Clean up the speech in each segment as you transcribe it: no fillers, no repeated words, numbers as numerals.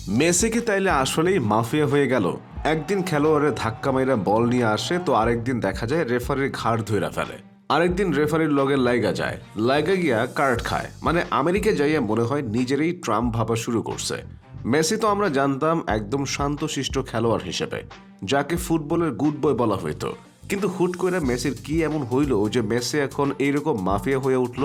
Messi কি তাইলে আসলেই মাফিয়া হয়ে গেল? একদিন খেলোয়াড়ের ধাক্কা মাইরা বল নিয়ে আসে, তো আরেকদিন দেখা যায় রেফারির ঘাড় ধইরা ফেলে। আরেকদিন রেফারির লগে লাইগা যায়, লাইগা গিয়া কার্ড খায়। মানে আমেরিকা যাইয়া মনে হয় নিজেরই ট্রাম্প ভাবা শুরু করছে। মেসি তো আমরা জানতাম একদম শান্তশিষ্ট খেলোয়াড় হিসেবে, যাকে ফুটবলের গুড বয় বলা হইতো। কিন্তু হুট করে মেসির কি এমন হইল যে মেসি এখন এইরকম মাফিয়া হয়ে উঠল?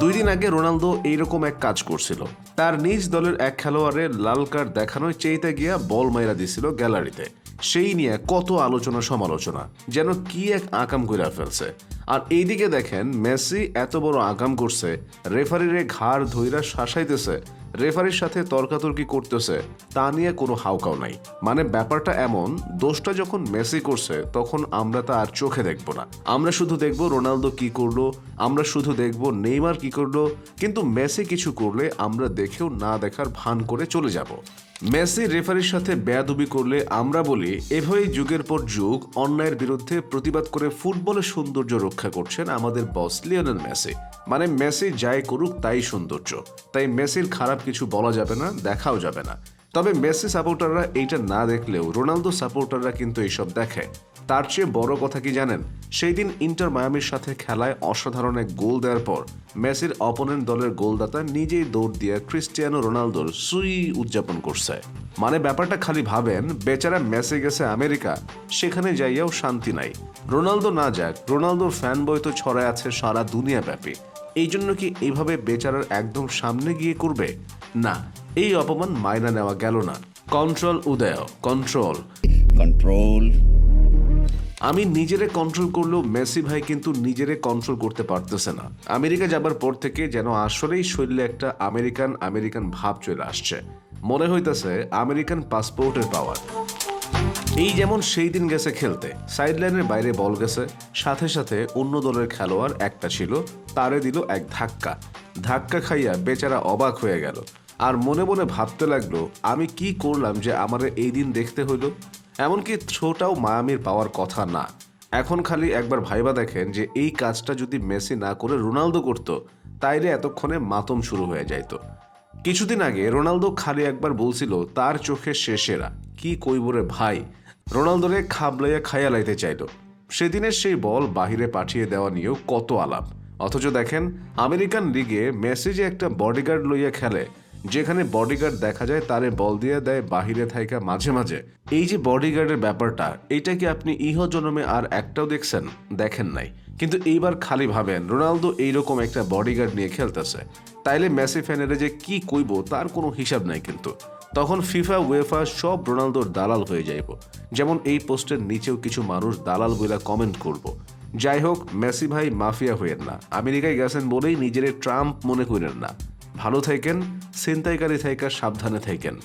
2 দিন আগে রোনালদো এইরকম এক কাজ করছিল। তার নিজ দলের এক খেলোয়াড়ের লাল কার্ড দেখানোয় চেইতে গিয়া বল মাইরা দিছিল গ্যালারিতে। সেই নিয়ে কত আলোচনা সমালোচনা, যেন কি এক আকাম কইরা ফেলছে। আর এইদিকে দেখেন মেসি এত বড় আকাম করছে, রেফারিরে ঘাড় ধইরা শাসাইতেছে, রেফারির সাথে তর্কাতর্কি করতেছে, তা নিয়ে কোনো হাউকাও নাই। মানে ব্যাপারটা এমন, দোষটা যখন মেসি করছে তখন আমরা তা আর চোখে দেখব না। আমরা শুধু দেখব রোনালদো কি করলো, আমরা শুধু দেখব নেইমার কি করলো। কিন্তু মেসি কিছু করলে আমরা দেখেও না দেখার ভান করে চলে যাব। মেসি রেফারির সাথে বেয়াদবি করলে আমরা বলি এভাবেই যুগের পর যুগ অন্যায়ের বিরুদ্ধে প্রতিবাদ করে ফুটবলের সৌন্দর্য রক্ষা করছেন আমাদের বস লিওনেল মেসি। মানে মেসি যাই করুক তাই সৌন্দর্য, তাই মেসির খারাপ কিছু বলা যাবে না, দেখাও যাবে না। তবে মেসি সাপোর্টাররা এইটা না দেখলেও রোনালদো সাপোর্টাররা কিন্তু এইসব দেখে। তার চেয়ে বড় কথা কি জানেন? সেই দিন ইন্টার মায়ামির সাথে খেলায় অসাধারণ এক গোল দেওয়ার পর মেসির অপোনেন্ট দলের গোলদাতা নিজেই দৌড় দিয়ে ক্রিস্টিয়ানো রোনালদোর সুই উদযাপন করছে। মানে ব্যাপারটা খালি ভাবেন, বেচারা মেসি গেছে আমেরিকা, সেখানে যাইয়াও শান্তি নাই। রোনালদো না যাক, রোনালদোর ফ্যান বয় তো ছড়ায় আছে সারা দুনিয়া ব্যাপী। এই জন্য কি এইভাবে বেচারার একদম সামনে গিয়ে করবে? না, এই অপমান মাইনা নেওয়া গেল না। কন্ট্রোল উদয়, কন্ট্রোল control আমি নিজেরে কন্ট্রোল করলেও মেসি ভাই কিন্তু নিজেরে কন্ট্রোল করতে পারতেছে না। আমেরিকা যাবার পর থেকে যেন আসলেই শরীরে একটা আমেরিকান আমেরিকান ভাব চলে আসছে। মনে হইতেছে আমেরিকান পাসপোর্টের পাওয়ার। এই যেমন সেই দিন গেছে খেলতে, সাইডলাইনের বাইরে বল গেছে, সাথে সাথে অন্য দলের খেলোয়াড় একটা ছিল, তারে দিল এক ধাক্কা। ধাক্কা খাইয়া বেচারা অবাক হয়ে গেল, আর মনে মনে ভাবতে লাগলো আমি কি করলাম যে আমারে এই দিন দেখতে হইল। এমনকি থ্রোটাও মায়ামির পাওয়ার কথা না। এখন খালি একবার ভাইবা দেখেন যে এই কাজটা যদি মেসি না করে রোনালদো করত, তাইলে এতক্ষণে মাতম শুরু হয়ে যাইত। কিছুদিন আগে রোনালদো খালি একবার বলছিল তার চোখে সে সেরা। কি কইবরে ভাই, রোনালদোরে খাবলাইয়া খাইয়া লাইতে চাইল। সেদিনের সেই বল বাহিরে পাঠিয়ে দেওয়া নিয়েও কত আলাপ। অথচ দেখেন আমেরিকান লিগে মেসি যে একটা বডিগার্ড লইয়া খেলে, যেখানে বডিগার্ড দেখা যায় তারে বল দিয়ে দেয় বাহিরে থাইকা মাঝে মাঝে। এই যে বডিগার্ডের ব্যাপারটা, এইটা কি আপনি ইহ জন্মে আর একটাও দেখছেন? দেখেন নাই। কিন্তু এইবার খালি ভাবেন রোনালদো এইরকম একটা বডিগার্ড নিয়ে খেলতেছে, তাইলে মেসি ফ্যানেরা যে কি কইব তার কোনো হিসাব নাই। কিন্তু তখন ফিফা ওয়েফা সব রোনালদোর দালাল হয়ে যাইব। যেমন এই পোস্টের নিচেও কিছু মানুষ দালাল বইলা কমেন্ট করব। যাই হোক, মেসি ভাই মাফিয়া হইয়েন না, আমেরিকায় গেছেন বলেই নিজের ট্রাম্প মনে করেন না। ভালো থাকেন, ছিনতাইকারী থাইকা সাবধানে থাকেন।